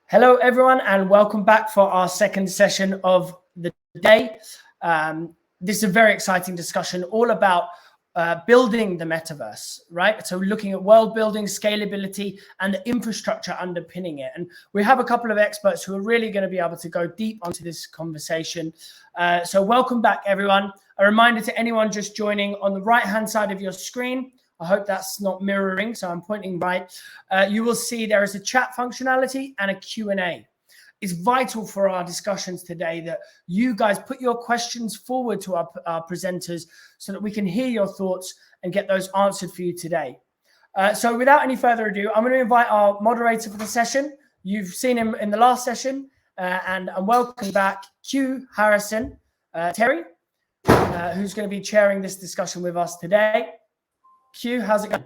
Hello, everyone, and welcome back for our second session of the day. This is a very exciting discussion all about building the metaverse, right? So looking at world building, scalability, and the infrastructure underpinning it. And we have a couple of experts who are really going to be able to go deep onto this conversation. So welcome back, everyone. A reminder to anyone just joining, on the right-hand side of your screen, I hope that's not mirroring, so I'm pointing right. You will see there is a chat functionality and a Q&A. It's vital for our discussions today that you guys put your questions forward to our presenters so that we can hear your thoughts and get those answered for you today. So without any further ado, I'm going to invite our moderator for the session. You've seen him in the last session, and I'm welcoming back QuHarrison, Terry, who's going to be chairing this discussion with us today. Q, how's it going?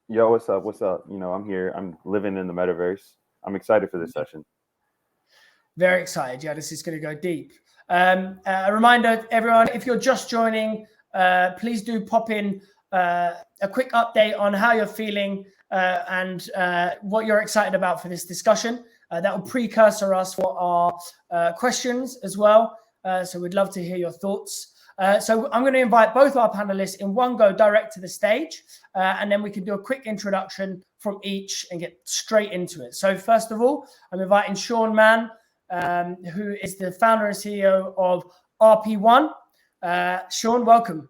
Yo, what's up? What's up? You know, I'm here. I'm living in the metaverse. I'm excited for this session. Very excited. Yeah, this is going to go deep. A reminder, everyone, if you're just joining, please do pop in a quick update on how you're feeling and what you're excited about for this discussion. That will precursor us for our questions as well. So we'd love to hear your thoughts. So I'm going to invite both our panelists in one go direct to the stage, and then we can do a quick introduction from each and get straight into it. So first of all, I'm inviting Mann, who is the founder and CEO of RP1. Sean, welcome.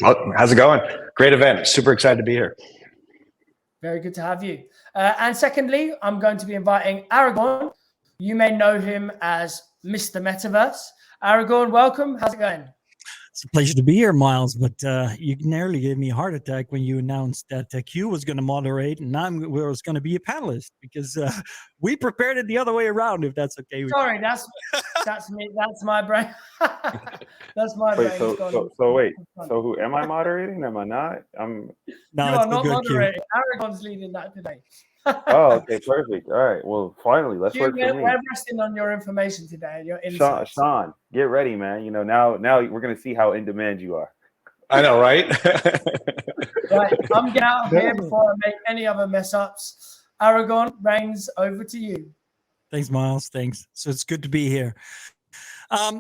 Well, how's it going? Great event. Super excited to be here. Very good to have you. And secondly, I'm going to be inviting Aragorn. You may know him as Mr. Metaverse. Aragorn, welcome. How's it going? It's a pleasure to be here, Miles, but you nearly gave me a heart attack when you announced that Q was going to moderate and I was going to be a panelist, because we prepared it the other way around, if that's okay with Sorry, that's me. That's my brain. That's my brain. So who am I moderating? Am I not? No, you are not moderating. Aragorn's leading that today. Oh, okay, perfect. All right. Well, finally, let's work for me. We're resting on your information today. Your insights. Sean, get ready, man. You know, now we're gonna see how in demand you are. I know, right? Right. I'm getting out of here before I make any other mess ups. Aragorn, reins over to you. Thanks, Miles. Thanks. So it's good to be here. I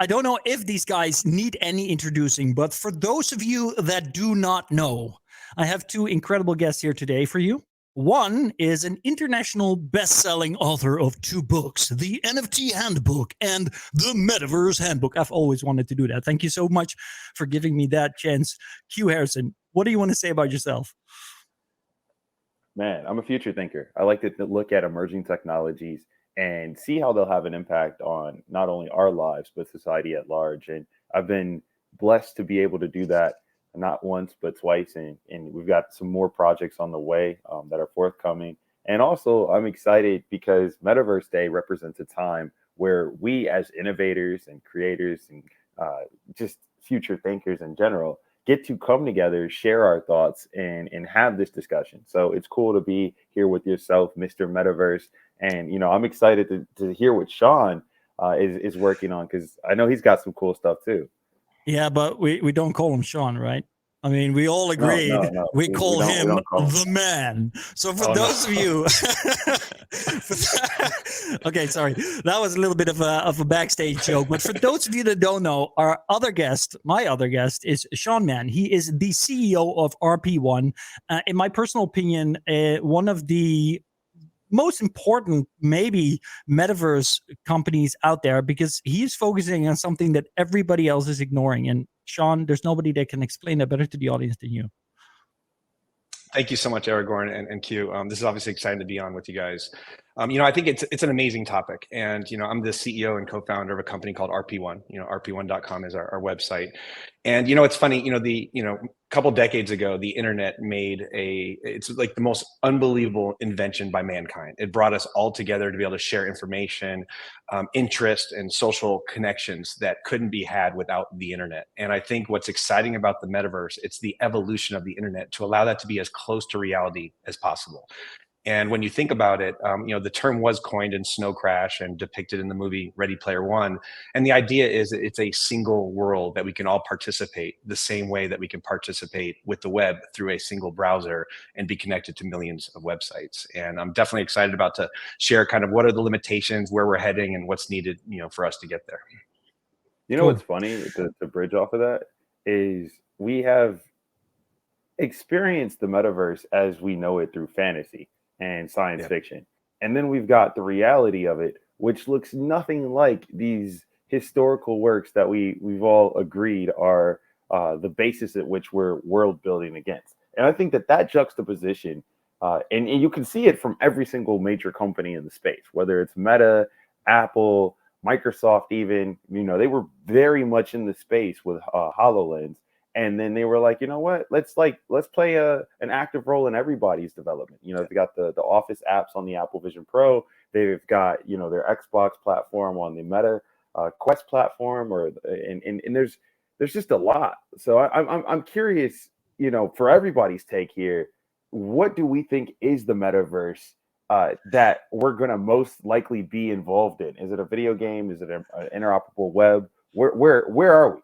don't know if these guys need any introducing, but for those of you that do not know, I have two incredible guests here today for you. One is an international best-selling author of 2 books, the NFT Handbook and the Metaverse Handbook. I've always wanted to do that. Thank you so much for giving me that chance. QuHarrison, what do you want to say about yourself? Man, I'm a future thinker. I like to look at emerging technologies and see how they'll have an impact on not only our lives, but society at large. And I've been blessed to be able to do that not once, but twice. And we've got some more projects on the way that are forthcoming. And also, I'm excited because Metaverse Day represents a time where we as innovators and creators and just future thinkers in general get to come together, share our thoughts, and have this discussion. So it's cool to be here with yourself, Mr. Metaverse. And, you know, I'm excited to hear what Sean is working on, because I know he's got some cool stuff too. Yeah, but we don't call him Sean, right? I mean, we all agreed no. we call him the man. So for those of you, okay, sorry, that was a little bit of a backstage joke. But for those of you that don't know, our other guest, my other guest, is Sean Mann. He is the CEO of RP1. In my personal opinion, one of the most important maybe metaverse companies out there, because he's focusing on something that everybody else is ignoring. And Sean, there's nobody that can explain that better to the audience than you. Thank you so much, Aragorn and Q. This is obviously exciting to be on with you guys. You know, I think it's an amazing topic. And, you know, I'm the CEO and co-founder of a company called RP1. You know, rp1.com is our website. And, you know, it's funny, a couple decades ago, the internet it's like the most unbelievable invention by mankind. It brought us all together to be able to share information, interest, and social connections that couldn't be had without the internet. And I think what's exciting about the metaverse, it's the evolution of the internet to allow that to be as close to reality as possible. And when you think about it, the term was coined in Snow Crash and depicted in the movie Ready Player One. And the idea is that it's a single world that we can all participate the same way that we can participate with the web through a single browser and be connected to millions of websites. And I'm definitely excited about to share kind of what are the limitations, where we're heading, and what's needed, for us to get there. What's funny to bridge off of that is we have experienced the metaverse as we know it through fantasy and science fiction. And then we've got the reality of it, which looks nothing like these historical works that we've all agreed are the basis at which we're world building against. And I think that juxtaposition, and you can see it from every single major company in the space, whether it's Meta, Apple, Microsoft, even, they were very much in the space with HoloLens. And then they were like, you know what? Let's play an active role in everybody's development. They've got the Office apps on the Apple Vision Pro. They've got their Xbox platform on the Meta Quest platform, and there's just a lot. So I'm curious, for everybody's take here, what do we think is the metaverse that we're going to most likely be involved in? Is it a video game? Is it an interoperable web? Where are we?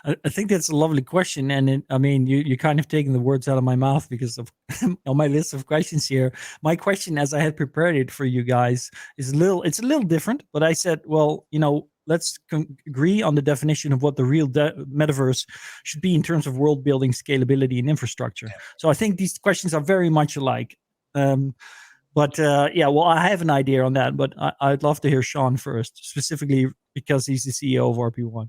I think that's a lovely question, and you're kind of taking the words out of my mouth because of on my list of questions here. My question, as I had prepared it for you guys, is it's a little different. But I said, well, let's agree on the definition of what the real metaverse should be in terms of world building, scalability, and infrastructure. So I think these questions are very much alike. But I have an idea on that, but I'd love to hear Sean first, specifically because he's the CEO of RP1.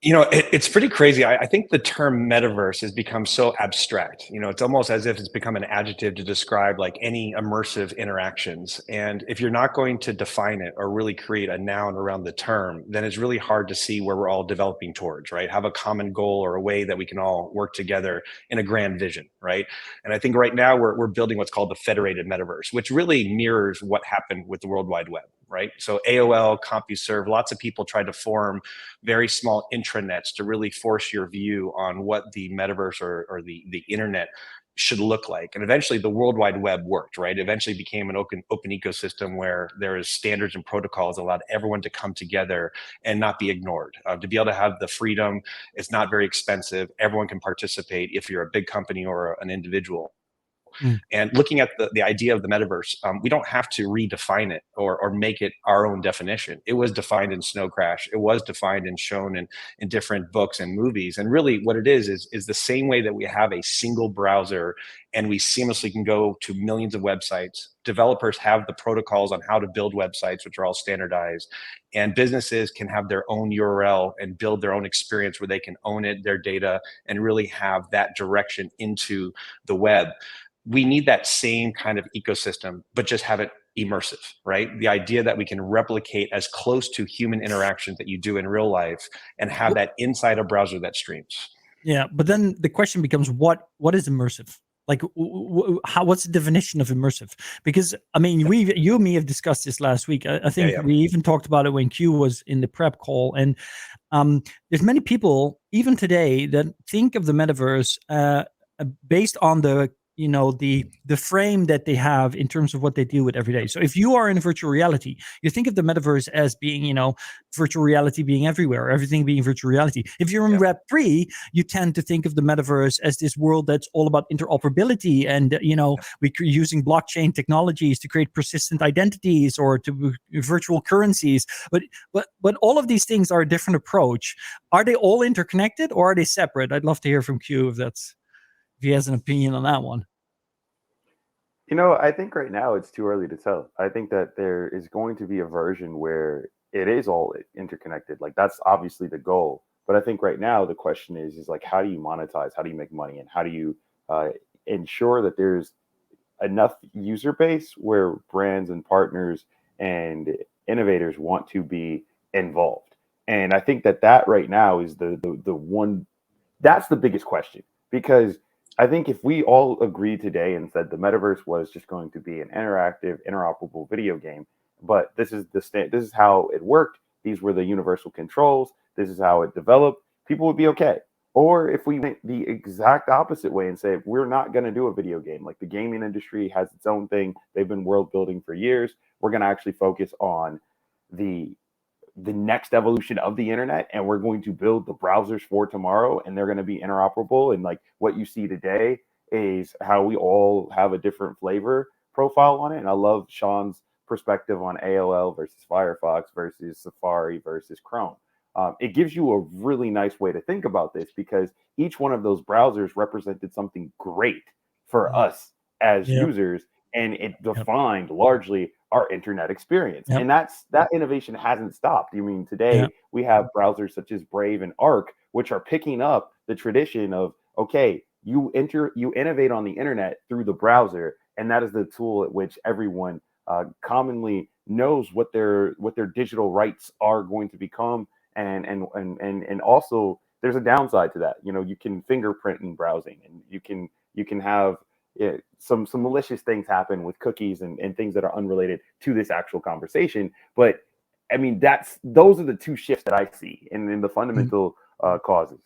It's pretty crazy. I think the term metaverse has become so abstract. It's almost as if it's become an adjective to describe like any immersive interactions. And if you're not going to define it or really create a noun around the term, then it's really hard to see where we're all developing towards, right? Have a common goal or a way that we can all work together in a grand vision, right? And I think right now we're building what's called the federated metaverse, which really mirrors what happened with the World Wide Web, right? So AOL, CompuServe, lots of people tried to form very small intranets to really force your view on what the metaverse or the internet should look like. And eventually the World Wide Web worked, right? It eventually became an open ecosystem where there is standards and protocols that allowed everyone to come together and not be ignored. To be able to have the freedom, it's not very expensive. Everyone can participate if you're a big company or an individual. And looking at the idea of the metaverse, we don't have to redefine it or make it our own definition. It was defined in Snow Crash. It was defined and shown in different books and movies. And really what it is the same way that we have a single browser and we seamlessly can go to millions of websites. Developers have the protocols on how to build websites, which are all standardized. And businesses can have their own URL and build their own experience where they can own it, their data, and really have that direction into the web. We need that same kind of ecosystem, but just have it immersive, right? The idea that we can replicate as close to human interactions that you do in real life and have that inside a browser that streams. Yeah, but then the question becomes, what is immersive? Like, what's the definition of immersive? Because you and me have discussed this last week. I think we even talked about it when Q was in the prep call, and there's many people even today that think of the metaverse based on the frame that they have in terms of what they deal with every day. So if you are in virtual reality, you think of the metaverse as being, virtual reality being everywhere, everything being virtual reality. If you're in Web3, you tend to think of the metaverse as this world that's all about interoperability and, we're using blockchain technologies to create persistent identities or to virtual currencies. But all of these things are a different approach. Are they all interconnected or are they separate? I'd love to hear from Q if he has an opinion on that one. I think right now it's too early to tell. I think that there is going to be a version where it is all interconnected. Like that's obviously the goal. But I think right now the question is like, how do you monetize? How do you make money? And how do you ensure that there's enough user base where brands and partners and innovators want to be involved? And I think that right now is the one, that's the biggest question, because I think if we all agreed today and said the metaverse was just going to be an interactive, interoperable video game, but this is how it worked. These were the universal controls. This is how it developed. People would be okay. Or if we went the exact opposite way and say, we're not going to do a video game, like the gaming industry has its own thing. They've been world building for years. We're going to actually focus on the next evolution of the internet, and we're going to build the browsers for tomorrow, and they're going to be interoperable. And like what you see today is how we all have a different flavor profile on it. And I love Sean's perspective on AOL versus Firefox versus Safari versus Chrome. It gives you a really nice way to think about this, because each one of those browsers represented something great for us as users, and it defined largely our internet experience. And that innovation hasn't stopped. I mean, today we have browsers such as Brave and Arc, which are picking up the tradition of, okay, you innovate on the internet through the browser, and that is the tool at which everyone commonly knows what their digital rights are going to become. And also there's a downside to that. You know, you can fingerprint in browsing, and you can have some malicious things happen with cookies and things that are unrelated to this actual conversation. But I mean, those are the two shifts that I see in the fundamental causes.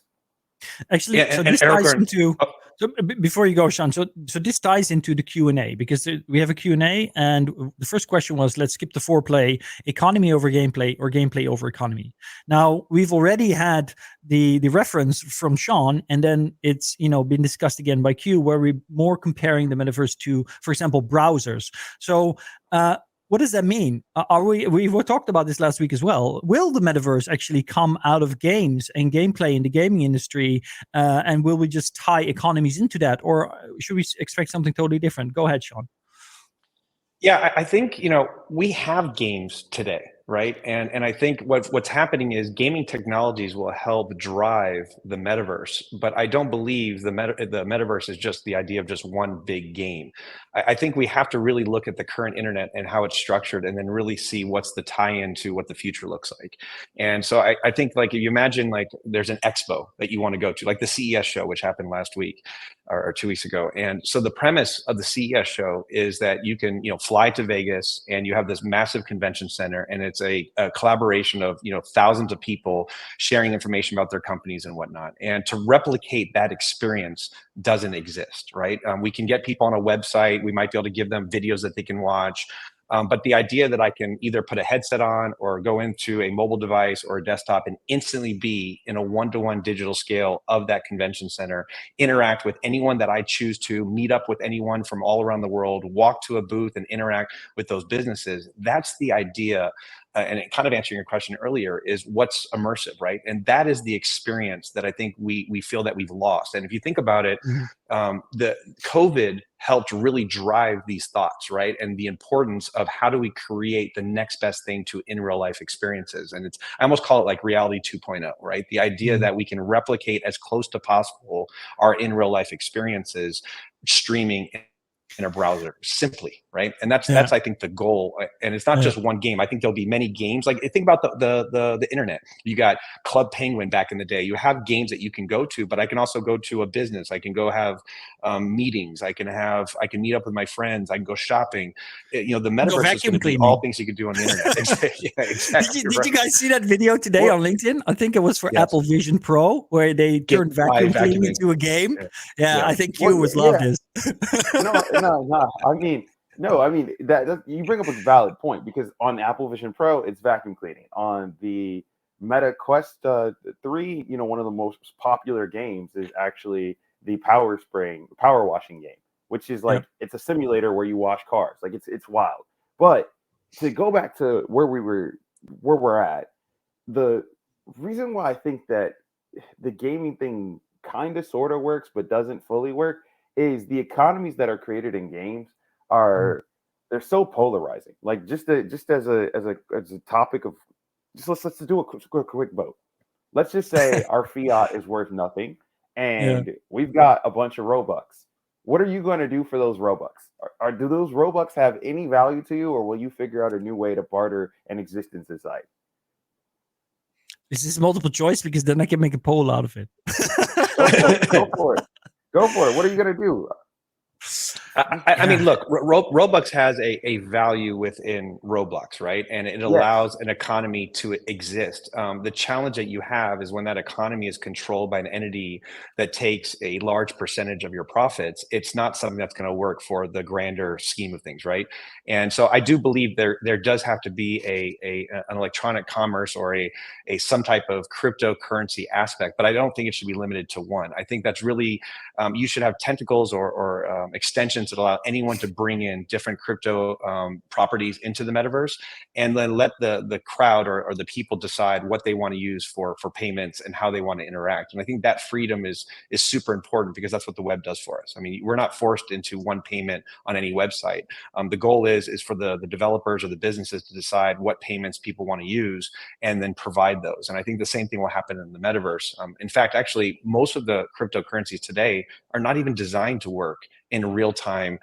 Actually, so this ties into. So before you go, Sean, so this ties into the Q&A, because we have a Q&A, and the first question was, let's skip the foreplay, economy over gameplay or gameplay over economy. Now, we've already had the reference from Sean, and then it's been discussed again by Q, where we're more comparing the metaverse to, for example, browsers. So what does that mean? We talked about this last week as well. Will the metaverse actually come out of games and gameplay in the gaming industry? And will we just tie economies into that? Or should we expect something totally different? Go ahead, Sean. Yeah, I think, we have games today, right? And I think what's happening is gaming technologies will help drive the metaverse, but I don't believe the metaverse is just the idea of just one big game. I think we have to really look at the current internet and how it's structured, and then really see what's the tie-in to what the future looks like. And so I think, like, if you imagine, like, there's an expo that you want to go to, like the CES show, which happened last week or 2 weeks ago. And so the premise of the CES show is that you can, fly to Vegas, and you have this massive convention center, and it's a collaboration of, thousands of people sharing information about their companies and whatnot. And to replicate that experience doesn't exist, right? We can get people on a website. We might be able to give them videos that they can watch. But the idea that I can either put a headset on or go into a mobile device or a desktop and instantly be in a one-to-one digital scale of that convention center, interact with anyone that I choose to, meet up with anyone from all around the world, walk to a booth and interact with those businesses, that's the idea. And it kind of answering your question earlier is what's immersive, right? And that is the experience that I think we feel that we've lost. And if you think about it, the COVID helped really drive these thoughts, right? And the importance of how do we create the next best thing to in real life experiences. And I almost call it like reality 2.0, right? The idea that we can replicate as close to possible our in real life experiences, streaming in a browser simply, right? And that's I think the goal. And it's not just one game. I think there'll be many games. Like, think about the internet. You got Club Penguin back in the day. You have games that you can go to, but I can also go to a business. I can go have meetings. I can meet up with my friends. I can go shopping. The metaverse is going to be all things you can do on the internet. Yeah, exactly. Did you guys see that video today on LinkedIn? I think it was for Apple Vision Pro, where they turned vacuum cleaning into a game. Yeah, I think you would love this. No. I mean that you bring up a valid point, because on the Apple Vision Pro, it's vacuum cleaning. On the Meta Quest 3, one of the most popular games is actually the power washing game, which is like it's a simulator where you wash cars. Like, it's wild. But to go back to where we're at, the reason why I think that the gaming thing kind of sort of works but doesn't fully work is the economies that are created in games they're so polarizing. Like, just as a topic of let's do a quick vote. Let's just say our fiat is worth nothing, and we've got a bunch of Robux. What are you going to do for those Robux? Do those Robux have any value to you, or will you figure out a new way to barter and exist in society? Is this multiple choice? Because then I can make a poll out of it. Go for it. What are you going to do? I mean, look, Roblox has a value within Roblox, right? And it allows an economy to exist. The challenge that you have is when that economy is controlled by an entity that takes a large percentage of your profits, it's not something that's going to work for the grander scheme of things, right? And so I do believe there does have to be an electronic commerce or some type of cryptocurrency aspect, but I don't think it should be limited to one. I think that's really, you should have tentacles or extensions that allow anyone to bring in different crypto properties into the metaverse, and then let the crowd or the people decide what they want to use for payments and how they want to interact. And I think that freedom is super important, because that's what the web does for us. I mean, we're not forced into one payment on any website. The goal is for the developers or the businesses to decide what payments people want to use and then provide those. And I think the same thing will happen in the metaverse. In fact, actually, most of the cryptocurrencies today are not even designed to work in real time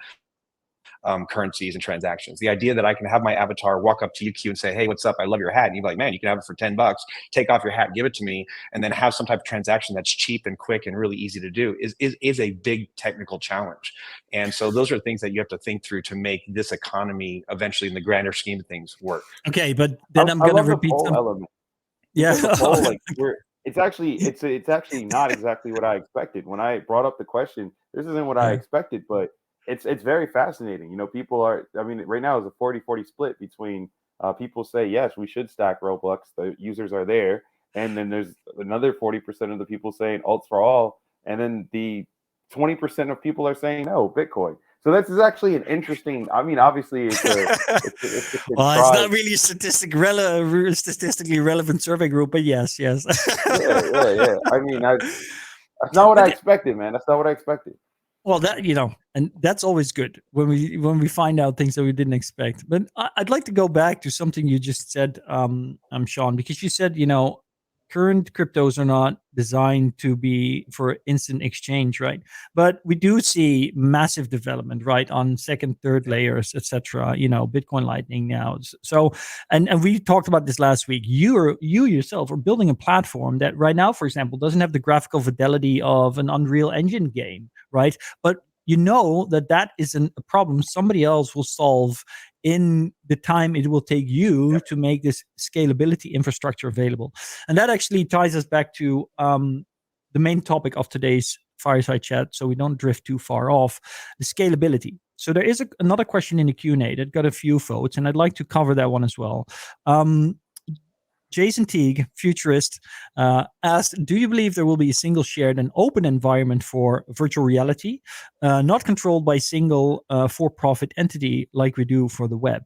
currencies and transactions. The idea that I can have my avatar walk up to you, Q, and say, "Hey, what's up? I love your hat." And you're like, "Man, you can have it for $10. Take off your hat, give it to me," and then have some type of transaction that's cheap and quick and really easy to do is a big technical challenge. And so those are things that you have to think through to make this economy eventually, in the grander scheme of things, work. Okay, but then I'm going to repeat the some element. Yeah. The poll, like, it's actually not exactly what I expected. When I brought up the question, this isn't what I expected, but it's very fascinating. You know, people are, I mean, right now is a 40-40 split between people say, yes, we should stack Roblox, the users are there. And then there's another 40% of the people saying alts for all. And then the 20% of people are saying no, Bitcoin. So this is actually an interesting, I mean, obviously it's well, it's not really a statistically relevant survey group, but yes. Yeah. I mean, that's not what I expected, man. That's not what I expected. Well, that, you know, and that's always good when we find out things that we didn't expect. But I'd like to go back to something you just said, Sean, because you said, you know, current cryptos are not designed to be for instant exchange, right? But we do see massive development, right, on second, third layers, etc. You know, Bitcoin Lightning now. So, and we talked about this last week. You yourself are building a platform that right now, for example, doesn't have the graphical fidelity of an Unreal Engine game, right? But you know that is a problem somebody else will solve in the time it will take you to make this scalability infrastructure available. And that actually ties us back to the main topic of today's fireside chat, so we don't drift too far off, the scalability. So there is another question in the Q&A that got a few votes, and I'd like to cover that one as well. Jason Teague, Futurist, asked, do you believe there will be a single shared and open environment for virtual reality, not controlled by a single for-profit entity like we do for the web?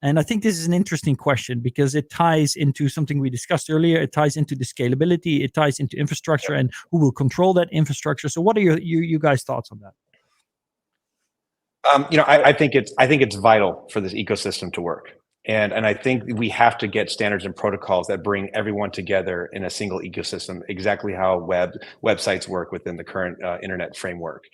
And I think this is an interesting question because it ties into something we discussed earlier. It ties into the scalability. It ties into infrastructure and who will control that infrastructure. So what are you guys' thoughts on that? You know, I think it's vital for this ecosystem to work. And I think we have to get standards and protocols that bring everyone together in a single ecosystem, exactly how websites work within the current internet framework.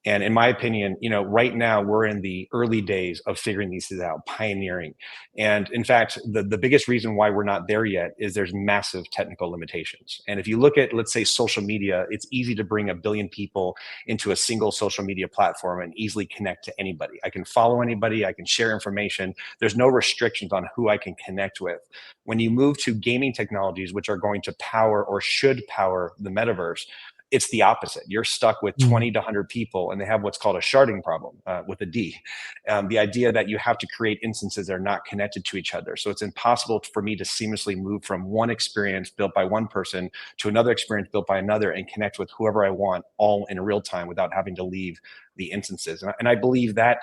And in my opinion, you know, right now we're in the early days of figuring these things out, pioneering. And in fact, the biggest reason why we're not there yet is there's massive technical limitations. And if you look at, let's say, social media, it's easy to bring 1 billion people into a single social media platform and easily connect to anybody. I can follow anybody, I can share information. There's no restrictions on who I can connect with. When you move to gaming technologies, which are going to power or should power the metaverse, it's the opposite. You're stuck with 20 to 100 people, and they have what's called a sharding problem with a D. The idea that you have to create instances that are not connected to each other. So it's impossible for me to seamlessly move from one experience built by one person to another experience built by another and connect with whoever I want all in real time without having to leave the instances. And I believe that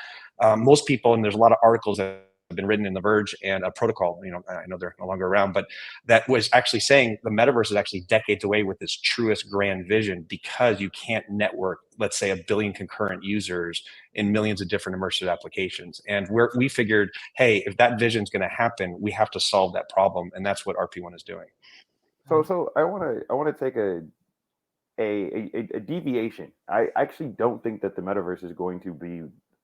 most people, and there's a lot of articles that have been written in The Verge and a protocol, you know, I know they're no longer around, but that was actually saying the metaverse is actually decades away with this truest grand vision, because you can't network, let's say, 1 billion concurrent users in millions of different immersive applications. And we figured, hey, if that vision is going to happen, we have to solve that problem. And that's what RP1 is doing. So I want to take a deviation. I actually don't think that the metaverse is going to be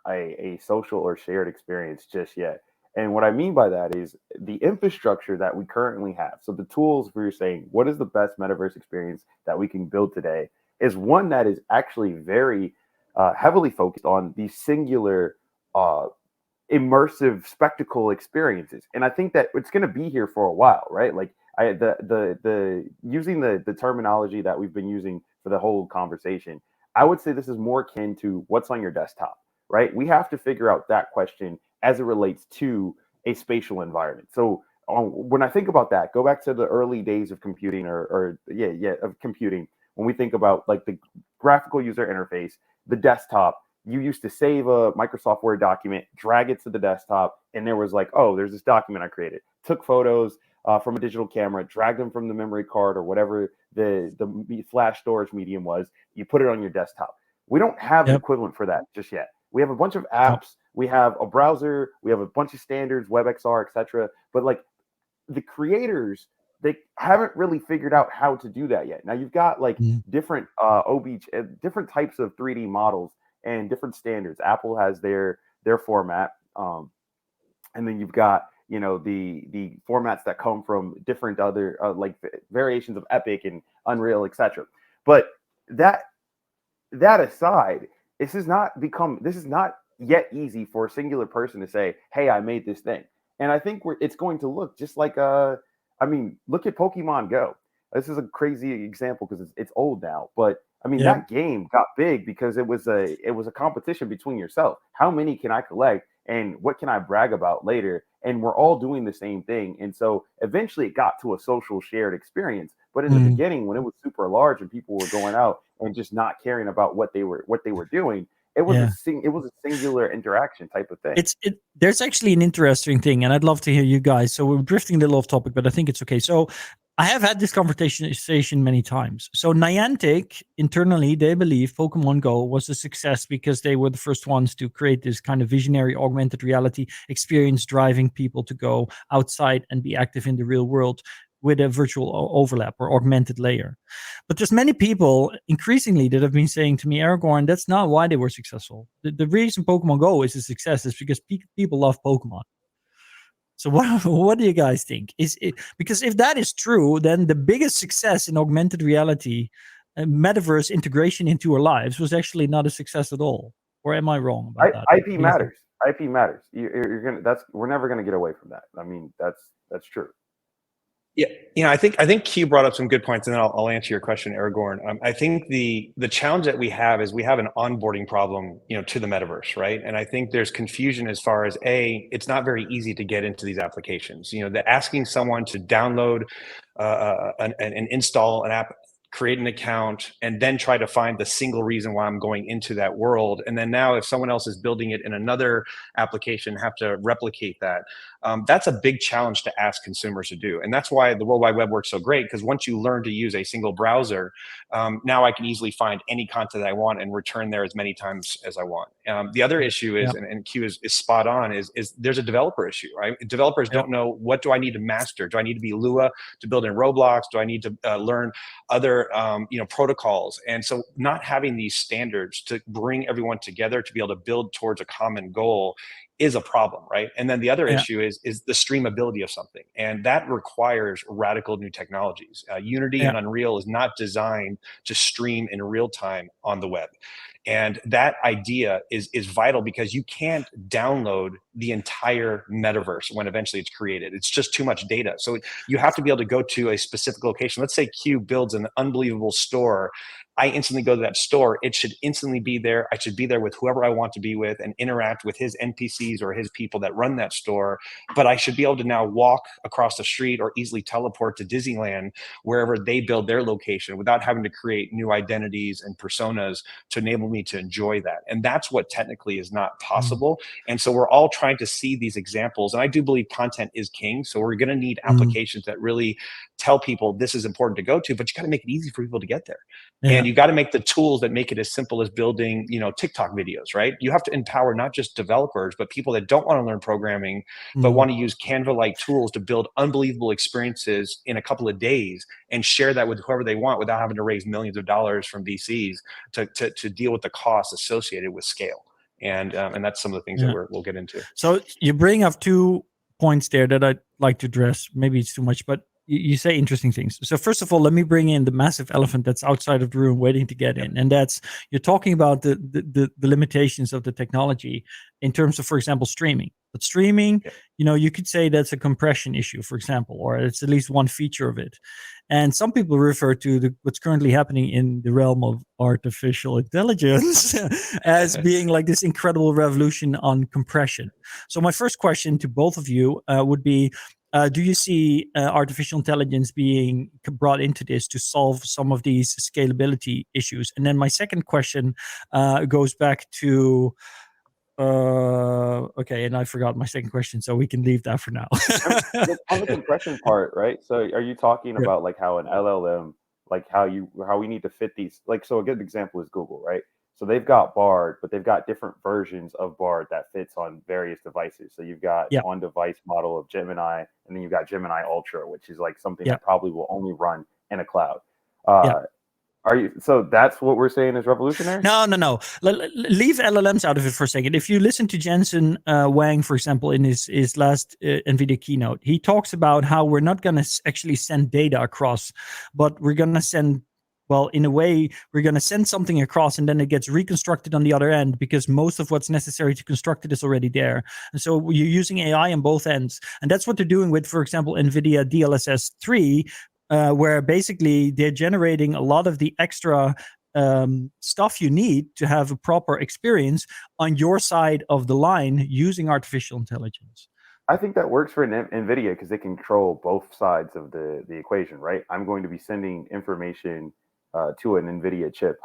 a social or shared experience just yet. And what I mean by that is the infrastructure that we currently have. So the tools we're saying, what is the best metaverse experience that we can build today, is one that is actually very heavily focused on these singular immersive spectacle experiences, and I think that it's going to be here for a while, right? Like the using the terminology that we've been using for the whole conversation, I would say this is more akin to what's on your desktop, right? We have to figure out that question as it relates to a spatial environment. So when I think about that, go back to the early days of computing, of computing. When we think about like the graphical user interface, the desktop, you used to save a Microsoft Word document, drag it to the desktop, and there was like, oh, there's this document I created. Took photos from a digital camera, dragged them from the memory card or whatever the flash storage medium was. You put it on your desktop. We don't have an equivalent for that just yet. We have a bunch of apps. We have a browser. We have a bunch of standards, WebXR, etc. But like the creators, they haven't really figured out how to do that yet. Now you've got like different different types of 3D models and different standards. Apple has their format, and then you've got the formats that come from different other like variations of Epic and Unreal, etc. But that aside, this is not yet easy for a singular person to say, hey, I made this thing. And I think it's going to look just like look at Pokemon Go. This is a crazy example because it's old now, but I mean that game got big because it was a competition between yourself. How many can I collect and what can I brag about later? And we're all doing the same thing. And so eventually it got to a social shared experience. But in the beginning, when it was super large and people were going out and just not caring about what they were doing, it was a singular interaction type of thing. There's actually an interesting thing, and I'd love to hear you guys. So we're drifting a little off topic, but I think it's okay. So I have had this conversation many times. So Niantic, internally, they believe Pokemon Go was a success because they were the first ones to create this kind of visionary augmented reality experience, driving people to go outside and be active in the real world with a virtual overlap or augmented layer. But there's many people increasingly that have been saying to me, Aragorn, that's not why they were successful. The reason Pokemon Go is a success is because people love Pokemon. So what do you guys think? Because if that is true, then the biggest success in augmented reality, metaverse integration into our lives was actually not a success at all. Or am I wrong about that? IP matters. IP matters. We're never gonna get away from that. I mean, that's true. Yeah, I think Q brought up some good points, and then I'll answer your question, Aragorn. I think the challenge that we have is we have an onboarding problem, to the metaverse, right? And I think there's confusion as far as it's not very easy to get into these applications. That asking someone to download and install an app, create an account, and then try to find the single reason why I'm going into that world. And then now if someone else is building it in another application, have to replicate that. That's a big challenge to ask consumers to do. And that's why the World Wide Web works so great, because once you learn to use a single browser, now I can easily find any content that I want and return there as many times as I want. The other issue is, and Q is spot on, is there's a developer issue, right? Developers don't know, what do I need to master? Do I need to be Lua to build in Roblox? Do I need to learn other protocols? And so not having these standards to bring everyone together to be able to build towards a common goal is a problem, right? And then the other issue is the streamability of something, and that requires radical new technologies. Unity and Unreal is not designed to stream in real time on the web. And that idea is vital, because you can't download the entire metaverse when eventually it's created. It's just too much data. So you have to be able to go to a specific location. Let's say Q builds an unbelievable store. I instantly go to that store. It should instantly be there. I should be there with whoever I want to be with and interact with his NPCs or his people that run that store. But I should be able to now walk across the street or easily teleport to Disneyland, wherever they build their location, without having to create new identities and personas to enable me to enjoy that. And that's what technically is not possible. And so we're all trying to see these examples. And I do believe content is king. So we're going to need applications that really tell people this is important to go to, but you got to make it easy for people to get there. And you got to make the tools that make it as simple as building, TikTok videos, right? You have to empower not just developers, but people that don't want to learn programming, but want to use Canva-like tools to build unbelievable experiences in a couple of days and share that with whoever they want without having to raise millions of dollars from VCs to deal with the costs associated with scale. And that's some of the things that we'll get into. So you bring up 2 points there that I'd like to address. Maybe it's too much, but you say interesting things. So first of all, let me bring in the massive elephant that's outside of the room waiting to get in. And that's, you're talking about the limitations of the technology in terms of, for example, streaming. But streaming, you could say that's a compression issue, for example, or it's at least one feature of it. And some people refer to what's currently happening in the realm of artificial intelligence as being like this incredible revolution on compression. So my first question to both of you would be, do you see artificial intelligence being brought into this to solve some of these scalability issues? And then my second question goes back to, okay, and I forgot my second question, so we can leave that for now. On the compression part, right? So are you talking about like how an LLM, like how we need to fit these, like, so a good example is Google, right? So they've got Bard, but they've got different versions of Bard that fits on various devices. So you've got on-device model of Gemini, and then you've got Gemini Ultra, which is like something that probably will only run in a cloud. So that's what we're saying is revolutionary? No. Leave LLMs out of it for a second. If you listen to Jensen Huang, for example, in his last NVIDIA keynote, he talks about how we're not going to actually send data across, but we're going to send, well, in a way, we're going to send something across and then it gets reconstructed on the other end because most of what's necessary to construct it is already there. And so you're using AI on both ends. And that's what they're doing with, for example, NVIDIA DLSS 3, where basically they're generating a lot of the extra stuff you need to have a proper experience on your side of the line using artificial intelligence. I think that works for NVIDIA because they control both sides of the equation, right? I'm going to be sending information to an NVIDIA chip.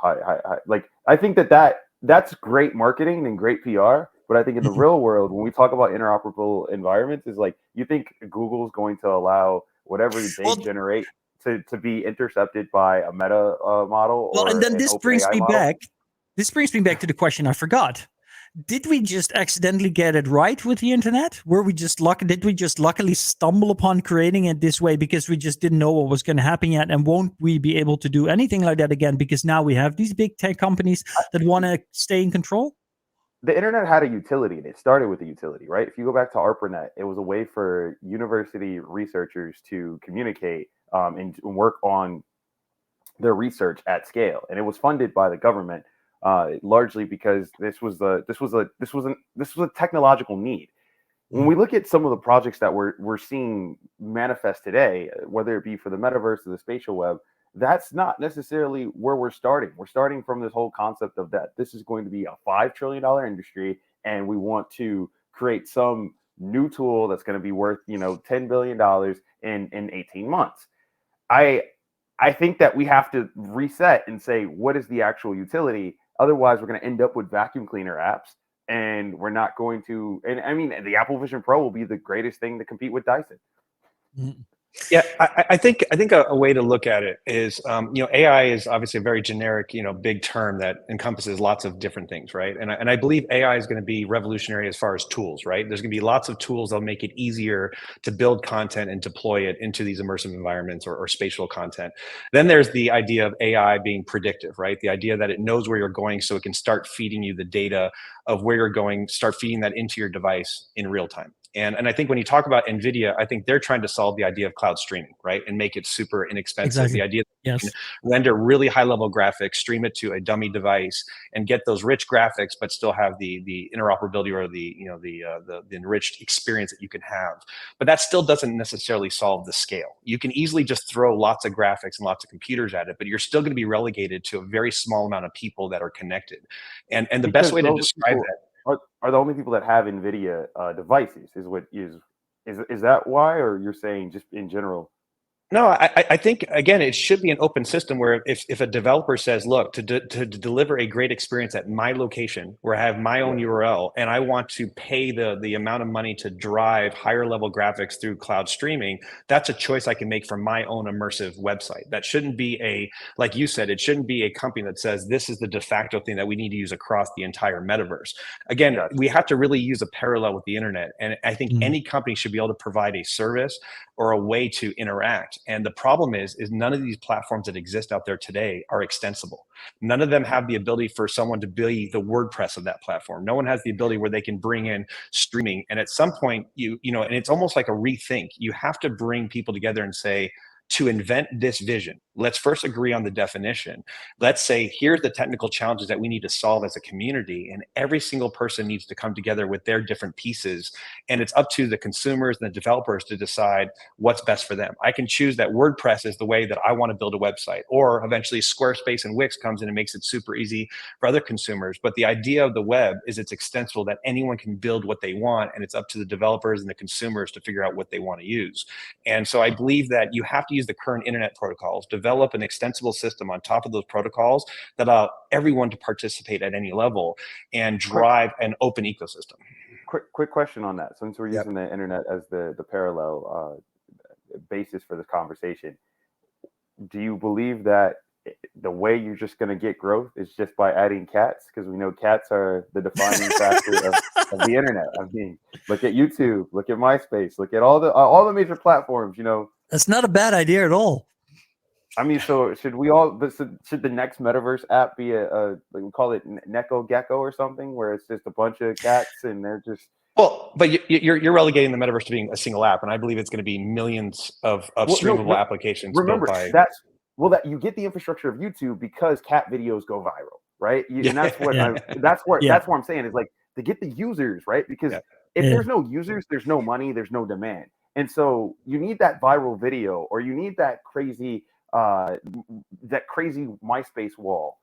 Like, I think that's great marketing and great PR. But I think in the real world, when we talk about interoperable environments, is like, you think Google's going to allow whatever they generate to be intercepted by a Meta model? Well, and then this brings me model? back. This brings me back to the question I forgot. Did we just accidentally get it right with the internet? Did we just luckily stumble upon creating it this way because we just didn't know what was going to happen yet? And won't we be able to do anything like that again because now we have these big tech companies that want to stay in control? The internet had a utility, and it started with a utility, right? If you go back to ARPANET, it was a way for university researchers to communicate and work on their research at scale, and it was funded by the government largely because this was a technological need. When we look at some of the projects that we're seeing manifest today, whether it be for the metaverse or the spatial web, that's not necessarily where we're starting. We're starting from this whole concept of that this is going to be a $5 trillion industry, and we want to create some new tool that's going to be worth, $10 billion in 18 months. I think that we have to reset and say, what is the actual utility? Otherwise, we're going to end up with vacuum cleaner apps, and we're not going to. And I mean, the Apple Vision Pro will be the greatest thing to compete with Dyson. Mm-hmm. Yeah, I think a way to look at it is, AI is obviously a very generic, big term that encompasses lots of different things, right? And I believe AI is going to be revolutionary as far as tools, right? There's going to be lots of tools that'll make it easier to build content and deploy it into these immersive environments or spatial content. Then there's the idea of AI being predictive, right? The idea that it knows where you're going, so it can start feeding you the data of where you're going, start feeding that into your device in real time. And I think when you talk about NVIDIA, I think they're trying to solve the idea of cloud streaming, right? And make it super inexpensive. Exactly. The idea that you can render really high level graphics, stream it to a dummy device, and get those rich graphics, but still have the interoperability or the enriched experience that you can have. But that still doesn't necessarily solve the scale. You can easily just throw lots of graphics and lots of computers at it, but you're still going to be relegated to a very small amount of people that are connected. And the best way to describe that are the only people that have NVIDIA devices. Is that why, or you're saying just in general? No, I think, again, it should be an open system where if a developer says, look, to deliver a great experience at my location where I have my own URL and I want to pay the amount of money to drive higher level graphics through cloud streaming, that's a choice I can make for my own immersive website. That shouldn't be like you said, it shouldn't be a company that says this is the de facto thing that we need to use across the entire metaverse. Again, we have to really use a parallel with the internet. And I think any company should be able to provide a service or a way to interact. And the problem is none of these platforms that exist out there today are extensible. None of them have the ability for someone to be the WordPress of that platform. No one has the ability where they can bring in streaming. And at some point, you know, and it's almost like a rethink. You have to bring people together and say, to invent this vision, let's first agree on the definition. Let's say, here's the technical challenges that we need to solve as a community. And every single person needs to come together with their different pieces. And it's up to the consumers and the developers to decide what's best for them. I can choose that WordPress is the way that I want to build a website, or eventually Squarespace and Wix comes in and makes it super easy for other consumers. But the idea of the web is it's extensible, that anyone can build what they want. And it's up to the developers and the consumers to figure out what they want to use. And so I believe that you have to use the current internet protocols, develop an extensible system on top of those protocols that allow everyone to participate at any level and drive an open ecosystem. Quick question on that. Since we're using the internet as the parallel basis for this conversation, do you believe that the way you're just going to get growth is just by adding cats? Because we know cats are the defining factor of the internet. I mean, look at YouTube, look at MySpace, look at all the major platforms. You know, that's not a bad idea at all. I mean, so should the next metaverse app be like we call it Neko Gecko or something, where it's just a bunch of cats and they're just... Well, but you're relegating the metaverse to being a single app, and I believe it's going to be millions of streamable applications. Remember, built by... that you get the infrastructure of YouTube because cat videos go viral, right? And that's what that's what I'm saying is, like, to get the users, right? Because if there's no users, there's no money, there's no demand, and so you need that viral video, or you need that crazy MySpace wall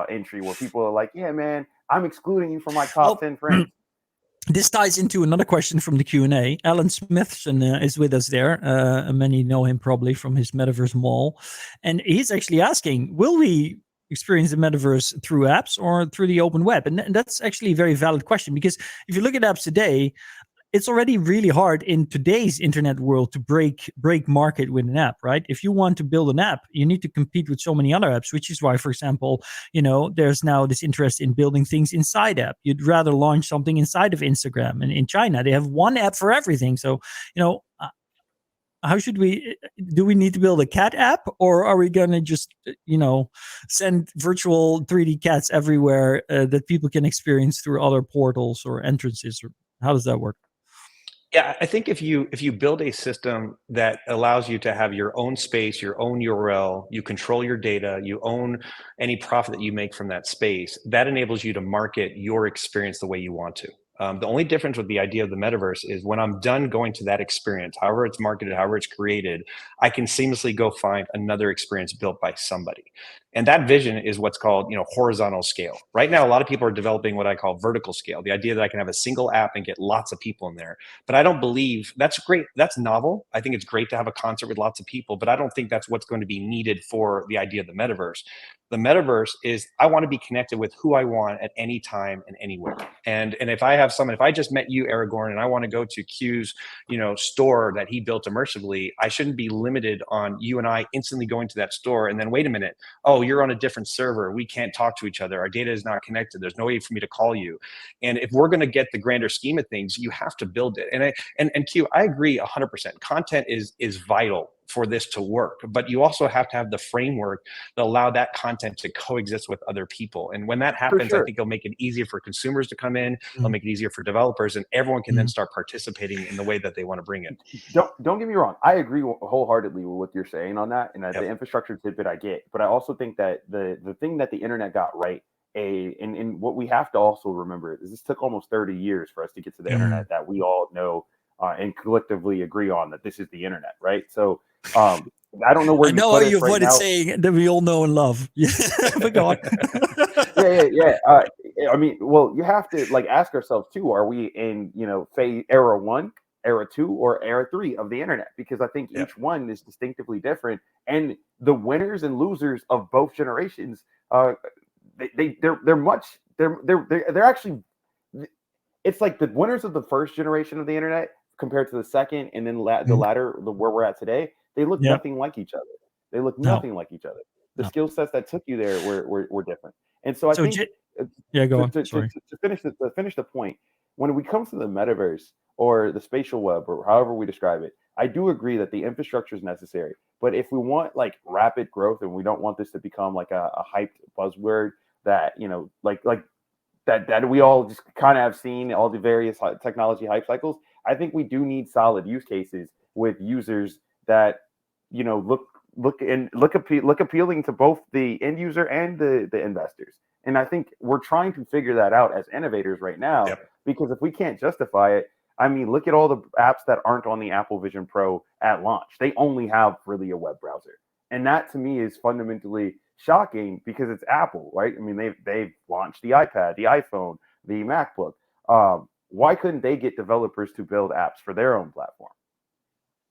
entry where people are like, yeah, man, I'm excluding you from my top 10 friends. This ties into another question from the Q&A. Alan Smithson is with us there. Many know him probably from his Metaverse Mall. And he's actually asking, will we experience the Metaverse through apps or through the open web? And that's actually a very valid question, because if you look at apps today, it's already really hard in today's internet world to break market with an app, right? If you want to build an app, you need to compete with so many other apps, which is why, for example, you know, there's now this interest in building things inside app. You'd rather launch something inside of Instagram. And in China, they have one app for everything. So, you know, how should do we need to build a cat app, or are we going to just, you know, send virtual 3D cats everywhere that people can experience through other portals or entrances? Or how does that work? Yeah, I think if you build a system that allows you to have your own space, your own URL, you control your data, you own any profit that you make from that space, that enables you to market your experience the way you want to. The only difference with the idea of the metaverse is when I'm done going to that experience, however it's marketed, however it's created, I can seamlessly go find another experience built by somebody. And that vision is what's called, you know, horizontal scale. Right now, a lot of people are developing what I call vertical scale, the idea that I can have a single app and get lots of people in there. But I don't believe that's great. That's novel. I think it's great to have a concert with lots of people, but I don't think that's what's going to be needed for the idea of the metaverse. The metaverse is, I want to be connected with who I want at any time and anywhere. And if I have someone, if I just met you, Aragorn, and I want to go to Q's, you know, store that he built immersively, I shouldn't be limited on you and I instantly going to that store and then, wait a minute, oh, you're on a different server, we can't talk to each other, our data is not connected, there's no way for me to call you. And if we're going to get the grander scheme of things, you have to build it. And Q, I agree 100%. Content is vital for this to work, but you also have to have the framework that allow that content to coexist with other people. And when that happens, I think it'll make it easier for consumers to come in, it'll make it easier for developers, and everyone can then start participating in the way that they want to bring it. Don't get me wrong, I agree wholeheartedly with what you're saying on that, and the infrastructure tidbit I get, but I also think that the thing that the internet got right, and what we have to also remember is this took almost 30 years for us to get to the internet that we all know and collectively agree on that this is the internet, right? So I don't know where you put you've avoided saying that we all know and love. Yeah, but go on. yeah. I mean, well, you have to like ask ourselves too: are we in, you know, phase era 1, era 2, or era 3 of the internet? Because I think each one is distinctively different, and the winners and losers of both generations, they're actually, it's like the winners of the first generation of the internet compared to the second, and then the latter, where we're at today, they look nothing like each other. They look nothing like each other. The skill sets that took you there were different. And so I think go on. To finish the point, when we come to the metaverse or the spatial web or however we describe it, I do agree that the infrastructure is necessary. But if we want like rapid growth and we don't want this to become like a hyped buzzword that, you know, like that we all just kind of have seen all the various technology hype cycles, I think we do need solid use cases with users that, you know, look appealing to both the end user and the investors. And I think we're trying to figure that out as innovators right now, because if we can't justify it, I mean, look at all the apps that aren't on the Apple Vision Pro at launch. They only have really a web browser. And that to me is fundamentally shocking because it's Apple, right? I mean, they've launched the iPad, the iPhone, the MacBook. Why couldn't they get developers to build apps for their own platform?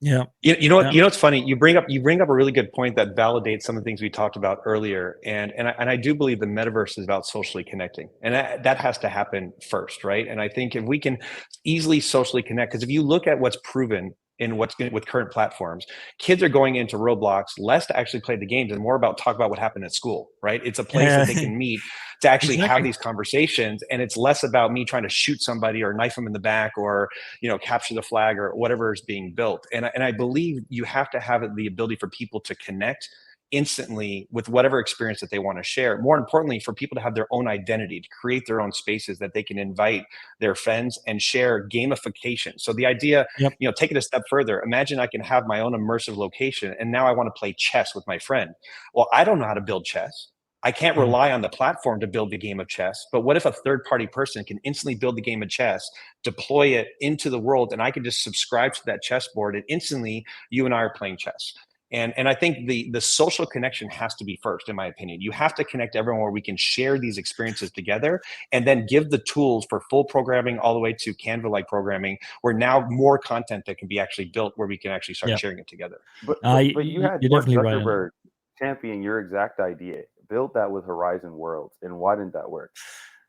Yeah. You know what? You know what's funny? You bring up a really good point that validates some of the things we talked about earlier, and I do believe the metaverse is about socially connecting, and that has to happen first, right? And I think if we can easily socially connect, because if you look at what's proven in with current platforms, kids are going into Roblox less to actually play the games and more about talk about what happened at school, right? It's a place that they can meet to actually have these conversations, and it's less about me trying to shoot somebody or knife them in the back or, you know, capture the flag or whatever is being built. And I believe you have to have the ability for people to connect instantly with whatever experience that they want to share. More importantly, for people to have their own identity, to create their own spaces that they can invite their friends and share gamification. So the idea, you know, take it a step further. Imagine I can have my own immersive location and now I want to play chess with my friend. Well, I don't know how to build chess. I can't rely on the platform to build the game of chess, but what if a third-party person can instantly build the game of chess, deploy it into the world, and I can just subscribe to that chessboard, and instantly you and I are playing chess. And I think the social connection has to be first, in my opinion. You have to connect everyone where we can share these experiences together, and then give the tools for full programming all the way to Canva-like programming, where now more content that can be actually built where we can actually start sharing it together. But you had Mark Zuckerberg champion your exact idea. Build that with Horizon Worlds, and why didn't that work?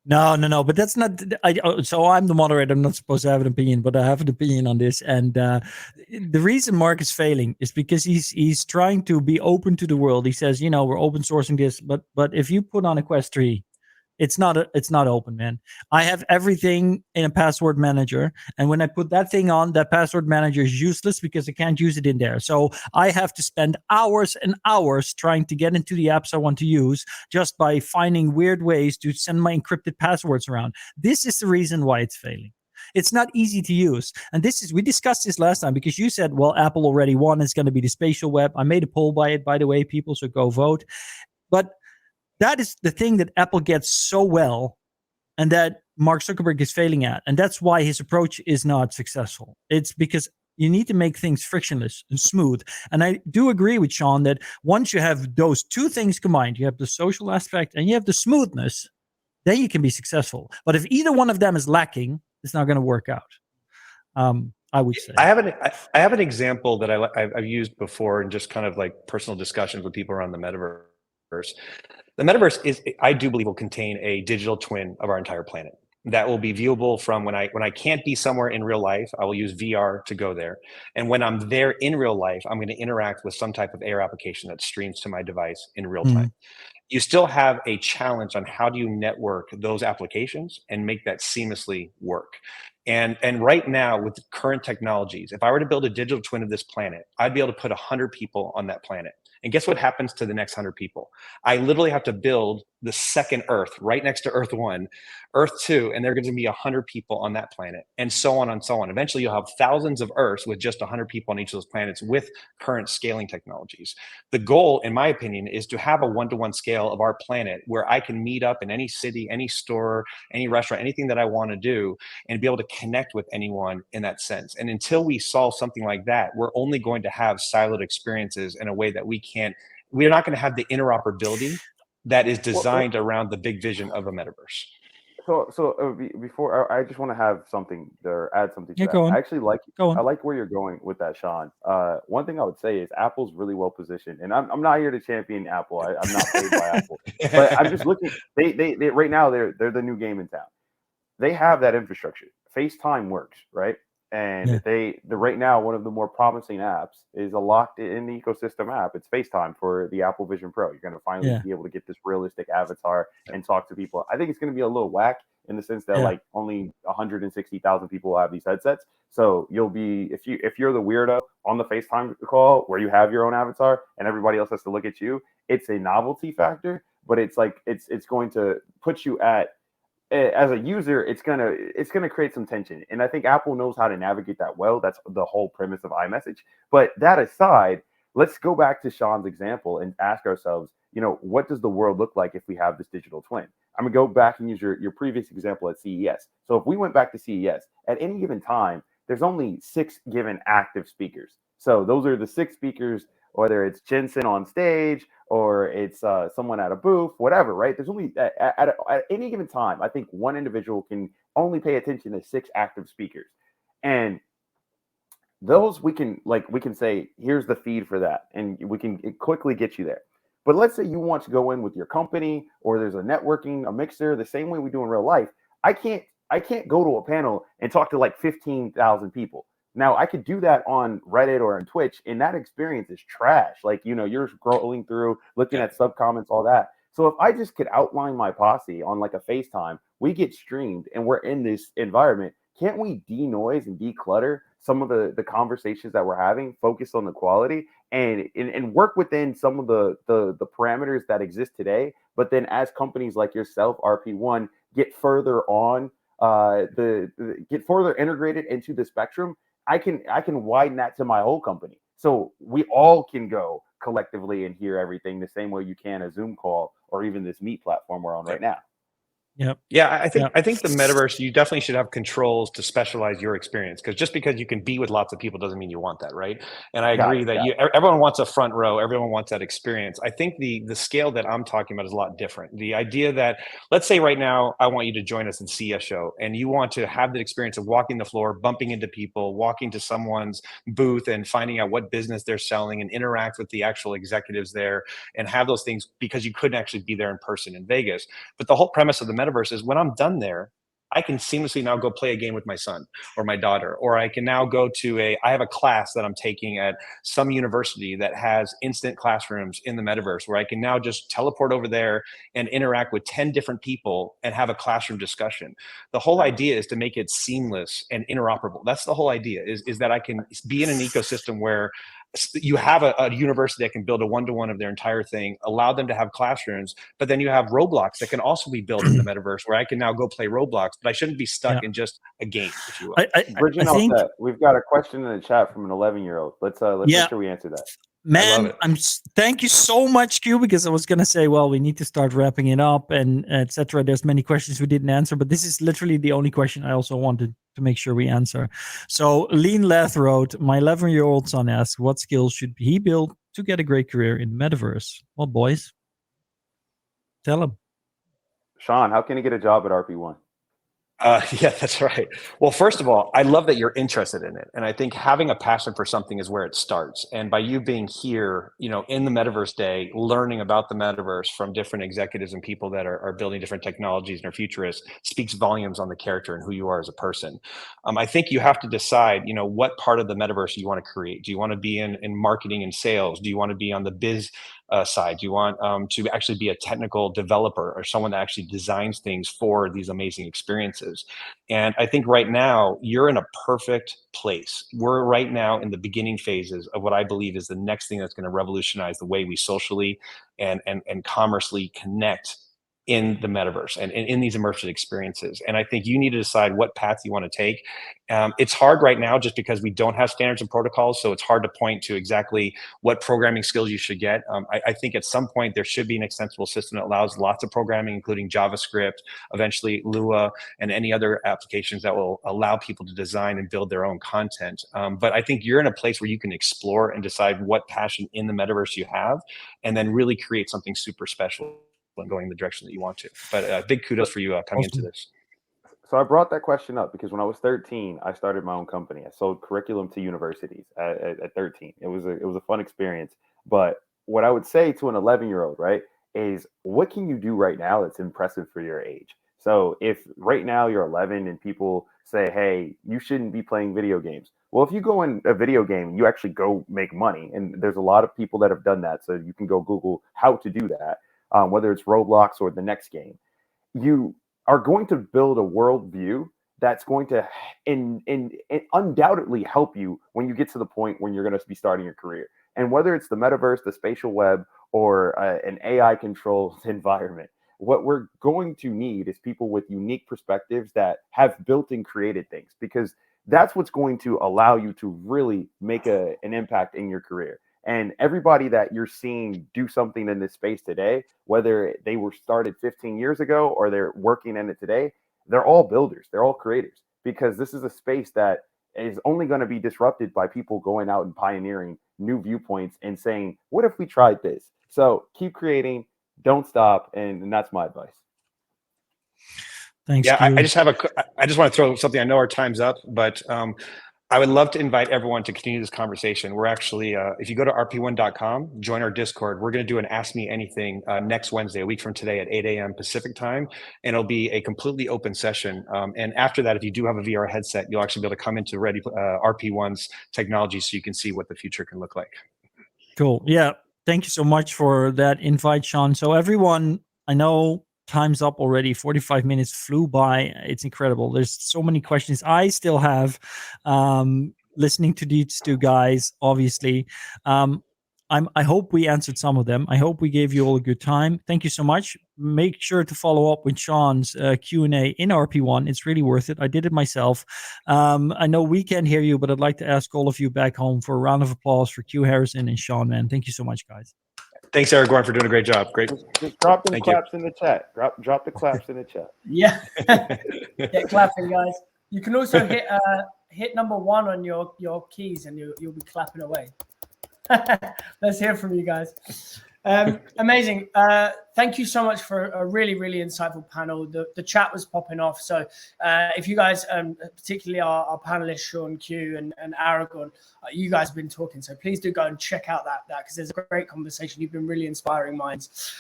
No, but that's not. So I'm the moderator. I'm not supposed to have an opinion, but I have an opinion on this. And the reason Mark is failing is because he's trying to be open to the world. He says, you know, we're open sourcing this, but if you put on a Quest 3, it's not open, man. I have everything in a password manager, and when I put that thing on, that password manager is useless because I can't use it in there. So I have to spend hours and hours trying to get into the apps I want to use just by finding weird ways to send my encrypted passwords around. This is the reason why it's failing. It's not easy to use. And we discussed this last time because you said, well, Apple already won. It's going to be the spatial web. I made a poll by the way, people, so go vote. But that is the thing that Apple gets so well and that Mark Zuckerberg is failing at. And that's why his approach is not successful. It's because you need to make things frictionless and smooth. And I do agree with Sean that once you have those two things combined, you have the social aspect and you have the smoothness, then you can be successful. But if either one of them is lacking, it's not going to work out. I would say. I have an example that I've used before in just kind of like personal discussions with people around the metaverse. The metaverse I do believe, will contain a digital twin of our entire planet that will be viewable from when I can't be somewhere in real life. I will use VR to go there. And when I'm there in real life, I'm going to interact with some type of AR application that streams to my device in real time. You still have a challenge on how do you network those applications and make that seamlessly work. And right now with current technologies, if I were to build a digital twin of this planet, I'd be able to put 100 people on that planet. And guess what happens to the next 100 people? I literally have to build the second Earth right next to Earth 1, Earth 2, and there are going to be 100 people on that planet, and so on and so on. Eventually, you'll have thousands of Earths with just 100 people on each of those planets with current scaling technologies. The goal, in my opinion, is to have a one-to-one scale of our planet where I can meet up in any city, any store, any restaurant, anything that I want to do, and be able to connect with anyone in that sense. And until we solve something like that, we're only going to have siloed experiences in a way that we're not going to have the interoperability that is designed around the big vision of a metaverse. So before I just want to have something or add something to that. I actually I like where you're going with that, Sean. One thing I would say is Apple's really well positioned, and I'm not here to champion Apple. I'm not paid by Apple, but I'm just looking. They right now they're the new game in town. They have that infrastructure. FaceTime works, right? And right now, one of the more promising apps is a locked in the ecosystem app. It's FaceTime for the Apple Vision Pro. You're going to finally be able to get this realistic avatar and talk to people. I think it's going to be a little whack in the sense that like only 160,000 people will have these headsets. So you'll be, if you're the weirdo on the FaceTime call where you have your own avatar and everybody else has to look at you. It's a novelty factor, but it's like it's going to put you at, as a user, it's gonna create some tension. And I think Apple knows how to navigate that well. That's the whole premise of iMessage. But that aside, let's go back to Sean's example and ask ourselves, what does the world look like if we have this digital twin? I'm gonna go back and use your previous example at CES. So if we went back to CES, at any given time, there's only 6 given active speakers. So those are the 6 speakers, whether it's Jensen on stage or it's someone at a booth, whatever, right? There's only at any given time, I think one individual can only pay attention to 6 active speakers. And those we can say, here's the feed for that. And we can quickly get you there. But let's say you want to go in with your company, or there's a mixer, the same way we do in real life. I can't go to a panel and talk to like 15,000 people. Now I could do that on Reddit or on Twitch, and that experience is trash. Like, you're scrolling through, looking at sub comments, all that. So if I just could outline my posse on like a FaceTime, we get streamed and we're in this environment. Can't we denoise and declutter some of the conversations that we're having, focus on the quality, and work within some of the parameters that exist today? But then as companies like yourself, RP1, get further on, get further integrated into the spectrum, I can widen that to my whole company. So we all can go collectively and hear everything the same way you can a Zoom call or even this Meet platform we're on right now. Yep. Yeah, I think the metaverse, you definitely should have controls to specialize your experience, because just because you can be with lots of people doesn't mean you want that, right? And I agree that everyone wants a front row, everyone wants that experience. I think the scale that I'm talking about is a lot different. The idea that, let's say right now, I want you to join us in CS show, and you want to have the experience of walking the floor, bumping into people, walking to someone's booth and finding out what business they're selling and interact with the actual executives there and have those things because you couldn't actually be there in person in Vegas. But the whole premise of the metaverse is, when I'm done there, I can seamlessly now go play a game with my son or my daughter, or I can now go to I have a class that I'm taking at some university that has instant classrooms in the metaverse, where I can now just teleport over there and interact with 10 different people and have a classroom discussion. The whole idea is to make it seamless and interoperable. That's the whole idea, is that I can be in an ecosystem where you have a university that can build a one-to-one of their entire thing, allow them to have classrooms, but then you have Roblox that can also be built in the metaverse, where I can now go play Roblox, but I shouldn't be stuck in just a game, if you will. Bridging off that, we've got a question in the chat from an 11-year-old. Let's make sure we answer that. Man, thank you so much, Q, because I was going to say, well, we need to start wrapping it up and etc. There's many questions we didn't answer, but this is literally the only question I also wanted to make sure we answer. So Lean Leth wrote, my 11-year-old son asks, what skills should he build to get a great career in the metaverse? Well, boys, tell him. Sean, how can he get a job at RP1? Yeah, that's right. Well, first of all, I love that you're interested in it. And I think having a passion for something is where it starts. And by you being here, in the Metaverse Day, learning about the Metaverse from different executives and people that are building different technologies and are futurists, speaks volumes on the character and who you are as a person. I think you have to decide, what part of the Metaverse you want to create. Do you want to be in marketing and sales? Do you want to be on the biz side? Do you want to actually be a technical developer or someone that actually designs things for these amazing experiences? And I think right now you're in a perfect place. We're right now in the beginning phases of what I believe is the next thing that's going to revolutionize the way we socially and commercially connect in the metaverse and in these immersive experiences. And I think you need to decide what path you want to take. It's hard right now just because we don't have standards and protocols. So it's hard to point to exactly what programming skills you should get. I think at some point there should be an extensible system that allows lots of programming, including JavaScript, eventually Lua, and any other applications that will allow people to design and build their own content. But I think you're in a place where you can explore and decide what passion in the metaverse you have, and then really create something super special and going the direction that you want to. But big kudos for you coming into this. So I brought that question up because when I was 13, I started my own company. I sold curriculum to universities at 13. It was a fun experience. But what I would say to an 11-year-old, right, is what can you do right now that's impressive for your age? So if right now you're 11 and people say, hey, you shouldn't be playing video games. Well, if you go in a video game, you actually go make money. And there's a lot of people that have done that. So you can go Google how to do that. Whether it's Roblox or the next game, you are going to build a worldview that's going to undoubtedly help you when you get to the point when you're going to be starting your career. And whether it's the metaverse, the spatial web, or an AI controlled environment, what we're going to need is people with unique perspectives that have built and created things, because that's what's going to allow you to really make an impact in your career. And everybody that you're seeing do something in this space today, whether they were started 15 years ago or they're working in it today, they're all builders, they're all creators, because this is a space that is only going to be disrupted by people going out and pioneering new viewpoints and saying, what if we tried this? So keep creating, don't stop. And that's my advice. Thanks. Yeah, I just want to throw something. I know our time's up, but I would love to invite everyone to continue this conversation. We're actually, if you go to rp1.com, join our Discord. We're going to do an Ask Me Anything next Wednesday, a week from today at 8 a.m. Pacific time. And it'll be a completely open session. And after that, if you do have a VR headset, you'll actually be able to come into RP1's technology so you can see what the future can look like. Cool. Yeah. Thank you so much for that invite, Sean. So everyone, I know time's up already. 45 minutes flew by. It's incredible. There's so many questions I still have listening to these two guys, obviously. I hope we answered some of them. I hope we gave you all a good time. Thank you so much. Make sure to follow up with Sean's Q&A in RP1. It's really worth it. I did it myself. I know we can't hear you, but I'd like to ask all of you back home for a round of applause for QuHarrison and Sean, man. Thank you so much, guys. Thanks, Aragorn, for doing a great job. Great. Just drop them claps in the chat. Drop the claps in the chat. Yeah. Get clapping, guys. You can also hit number 1 on your keys and you'll be clapping away. Let's hear from you guys. Amazing. Thank you so much for a really, really insightful panel. The chat was popping off. So if you guys, particularly our panelists, Sean, Q, and Aragorn, you guys have been talking. So please do go and check out that because there's a great conversation. You've been really inspiring minds.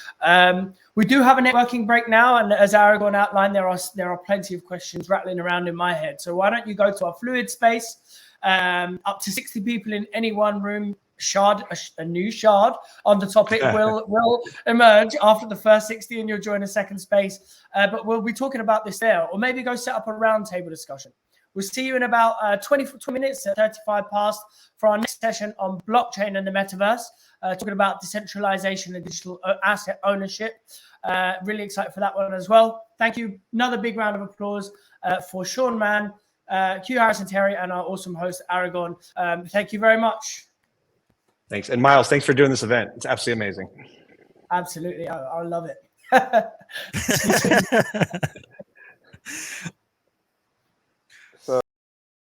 We do have a networking break now. And as Aragorn outlined, there are plenty of questions rattling around in my head. So why don't you go to our fluid space, up to 60 people in any one room. A new shard on the topic will emerge after the first 60 and you'll join a second space. But we'll be talking about this there, or maybe go set up a roundtable discussion. We'll see you in about 20 minutes at 35 past for our next session on blockchain and the metaverse, talking about decentralization and digital asset ownership. Really excited for that one as well. Thank you. Another big round of applause for Sean Mann, QuHarrison Terry, and our awesome host, Aragorn. Thank you very much. Thanks. And Miles, thanks for doing this event. It's absolutely amazing. Absolutely. I love it.